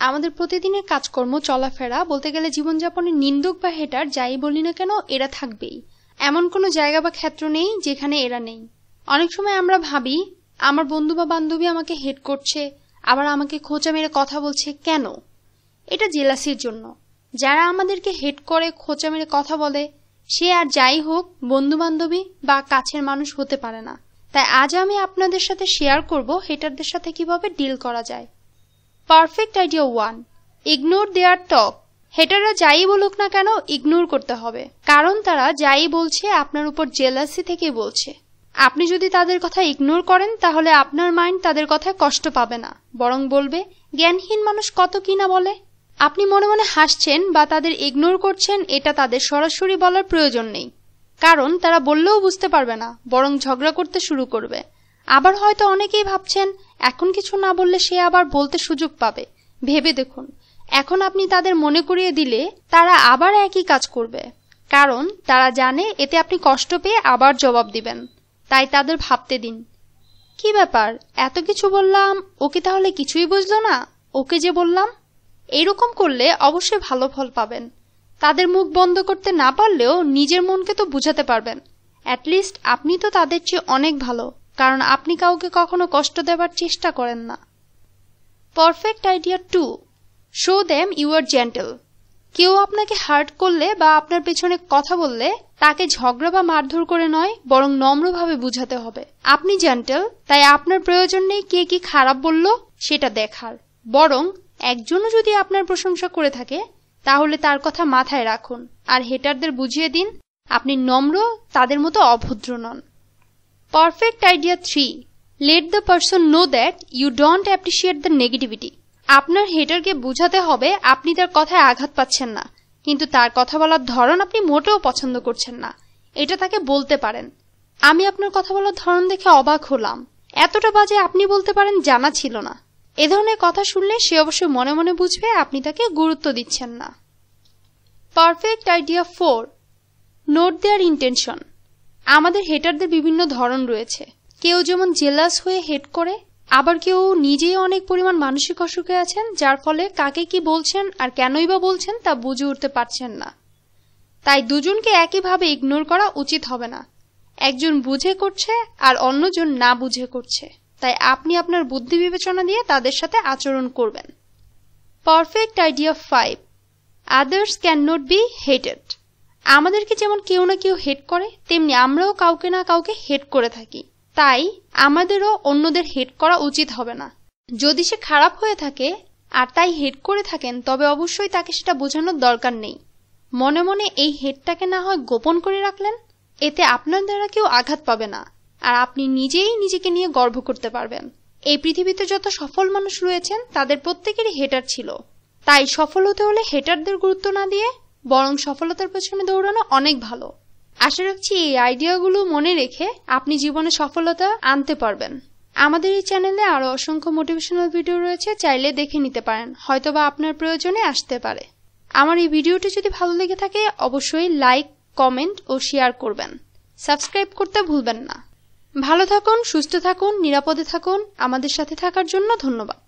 আমাদের প্রতিদিনের কাজকর্ম চলাফেরা বলতে গেলে জীবনযাপনের নিন্দুক বা হেটার যাই বলি না কেন এরা থাকবেই। এমন কোনো জায়গা বা ক্ষেত্র নেই যেখানে এরা নেই। অনেক সময় আমরা ভাবি আমার বন্ধু বা বান্ধবী আমাকে হেট করছে, আবার আমাকে খোঁচা মেরে কথা বলছে, কেন? এটা জেলাসির জন্য। যারা আমাদেরকে হেট করে, খোঁচা মেরে কথা বলে, সে আর যাই হোক বন্ধু বান্ধবী বা কাছের মানুষ হতে পারে না। তাই আজ আমি আপনাদের সাথে শেয়ার করব হেটারদের সাথে কিভাবে ডিল করা যায়। পারফেক্ট আইডিয়া 1, ইগনোর দেয়ার টক। হেটাররা যাই বলুক না কেন ইগনোর করতে হবে, কারণ তারা যাই বলছে আপনার উপর জেলাসি থেকে বলছে। আপনি যদি তাদের কথা ইগনোর করেন তাহলে আপনার মাইন্ড তাদের কথায় কষ্ট পাবে না, বরং বলবে জ্ঞানহীন মানুষ কত কি না বলে। আপনি মনে মনে হাসছেন বা তাদের ইগনোর করছেন, এটা তাদের সরাসরি বলার প্রয়োজন নেই, কারণ তারা বললেও বুঝতে পারবে না, বরং ঝগড়া করতে শুরু করবে। আবার হয়তো অনেকেই ভাবছেন এখন কিছু না বললে সে আবার বলতে সুযোগ পাবে। ভেবে দেখুন, এখন আপনি তাদের মনে করিয়ে দিলে তারা আবার একই কাজ করবে, কারণ তারা জানে এতে আপনি কষ্ট পেয়ে আবার জবাব দিবেন। তাই তাদের ভাবতে দিন, কি ব্যাপার, এত কিছু বললাম, ওকে তাহলে কিছুই বুঝলো না, ওকে যে বললাম। এইরকম করলে অবশ্যই ভালো ফল পাবেন। তাদের মুখ বন্ধ করতে না পারলেও নিজের মনকে তো বুঝাতে পারবেন। অ্যাটলিস্ট আপনি তো তাদের চেয়ে অনেক ভালো, কারণ আপনি কাউকে কখনো কষ্ট দেওয়ার চেষ্টা করেন না। Perfect idea 2, show them you are gentle. কেউ আপনাকে হার্ট করলে বা আপনার পেছনে কথা বললে তাকে ঝগড়া বা মারধর করে নয়, বরং নম্রভাবে বুঝাতে হবে আপনি জেন্টল, তাই আপনার প্রয়োজন নেই কে কি খারাপ বলল সেটা দেখার। বরং একজনও যদি আপনার প্রশংসা করে থাকে তাহলে তার কথা মাথায় রাখুন আর হেটারদের বুঝিয়ে দিন আপনি নম্র, তাদের মতো অভদ্র নন। Perfect idea 3, let the person know that you don't appreciate the negativity. আপনার হেটারকে বুঝাতে হবে আপনি তার কথায় আঘাত পাচ্ছেন না, কিন্তু তার কথা বলার ধরন আপনি মোটেও পছন্দ করছেন না, এটা তাকে বলতে পারেন। আমি আপনার কথা বলার ধরন দেখে অবাক হলাম, এতটা বাজে আপনি বলতে পারেন জানা ছিল না। এ ধরনের কথা শুনলে সে অবশ্যই মনে মনে বুঝবে আপনি তাকে গুরুত্ব দিচ্ছেন না। পারফেক্ট আইডিয়া 4, নোট দেয়ার ইন্টেনশন। আমাদের হেটারদের বিভিন্ন ধরন রয়েছে। কেউ যেমন জেলাস হয়ে হেট করে, আবার কেউ নিজেই অনেক পরিমাণ মানসিক অসুখে আছেন, যার ফলে কাকে কি বলছেন আর কেনই বা বলছেন তা বুঝে উঠতে পারছেন না। তাই দুজনকে একইভাবে ইগনোর করা উচিত হবে না। একজন বুঝে করছে আর অন্যজন না বুঝে করছে, তাই আপনি আপনার বুদ্ধি বিবেচনা দিয়ে তাদের সাথে আচরণ করবেন। Perfect idea 5, others can not be hated. আমাদেরকে যেমন কেউ না কেউ হেট করে, তেমনি আমরাও কাউকে না কাউকে হেট করে থাকি, তাই আমাদেরও অন্যদের হেট করা উচিত হবে না। যদি সে খারাপ হয়ে থাকে আর তাই হেট করে থাকেন, তবে অবশ্যই তাকে সেটা বোঝানোর দরকার নেই। মনে মনে এই হেটটাকে না হয় গোপন করে রাখলেন, এতে আপনার দ্বারা কেউ আঘাত পাবে না আর আপনি নিজেই নিজেকে নিয়ে গর্ব করতে পারবেন। এই পৃথিবীতে যত সফল মানুষ রয়েছেন তাদের প্রত্যেকেরই হেটার ছিল, তাই সফল হতে হলে হেটারদের গুরুত্ব না দিয়ে বরং সফলতার পেছনে দৌড়ানো অনেক ভালো। আশা রাখছি এই আইডিয়াগুলো মনে রেখে আপনি জীবনে সফলতা আনতে পারবেন। আমাদের এই চ্যানেলে আরো অসংখ্য মোটিভেশনাল ভিডিও রয়েছে, চাইলে দেখে নিতে পারেন, হয়তোবা আপনার প্রয়োজনে আসতে পারে। আমার এই ভিডিওটি যদি ভালো লেগে থাকে অবশ্যই লাইক, কমেন্ট ও শেয়ার করবেন। সাবস্ক্রাইব করতে ভুলবেন না। ভালো থাকুন, সুস্থ থাকুন, নিরাপদে থাকুন। আমাদের সাথে থাকার জন্য ধন্যবাদ।